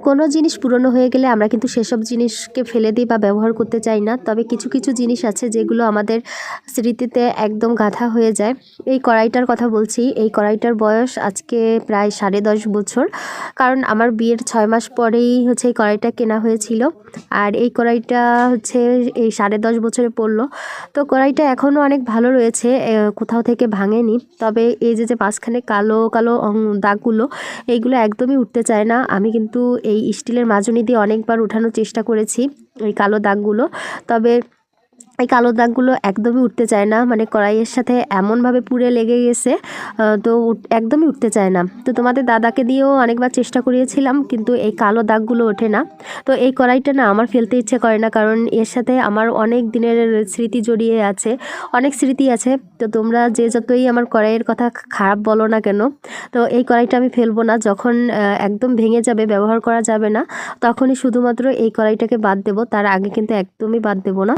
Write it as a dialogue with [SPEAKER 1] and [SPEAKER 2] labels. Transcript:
[SPEAKER 1] কোনো জিনিস পুরনো হয়ে গেলে আমরা কিন্তু সেসব জিনিসকে ফেলে দিই বা ব্যবহার করতে চাই না, তবে কিছু কিছু জিনিস আছে যেগুলো আমাদের স্মৃতিতে একদম গাঁথা হয়ে যায়। এই কড়াইটার কথা বলছি। এই কড়াইটার বয়স আজকে প্রায় 10.5 বছর, কারণ আমার বিয়ের 6 মাস পরেই হচ্ছে এই কড়াইটা কেনা হয়েছিল। আর এই কড়াইটা হচ্ছে এই 10.5 বছরে পড়লো। তো কড়াইটা এখনও অনেক ভালো রয়েছে, কোথাও থেকে ভাঙেনি। তবে এই যে যে মাঝখানে কালো কালো দাগগুলো, এইগুলো একদমই উঠতে চায় না। আমি কিন্তু এই স্টিলের মাজনি দিয়ে অনেকবার উঠানোর চেষ্টা করেছি এই কালো দাগগুলো, তবে এই কালো দাগগুলো একদমই উঠতে চায় না। মানে কড়াইয়ের সাথে এমনভাবে পুড়ে লেগে গেছে, তো একদমই উঠতে চায় না। তো তোমাদের দাদাকে দিয়েও অনেকবার চেষ্টা করিয়েছিলাম, কিন্তু এই কালো দাগগুলো ওঠে না। তো এই কড়াইটা না আমার ফেলতে ইচ্ছে করে না, কারণ এর সাথে আমার অনেক দিনের স্মৃতি জড়িয়ে আছে, অনেক স্মৃতি আছে। তো তোমরা যে যতই আমার কড়াইয়ের কথা খারাপ বলো না কেন, তো এই কড়াইটা আমি ফেলবো না। যখন একদম ভেঙে যাবে, ব্যবহার করা যাবে না, তখনই শুধুমাত্র এই কড়াইটাকে বাদ দেবো, তার আগে কিন্তু একদমই বাদ দেবো না।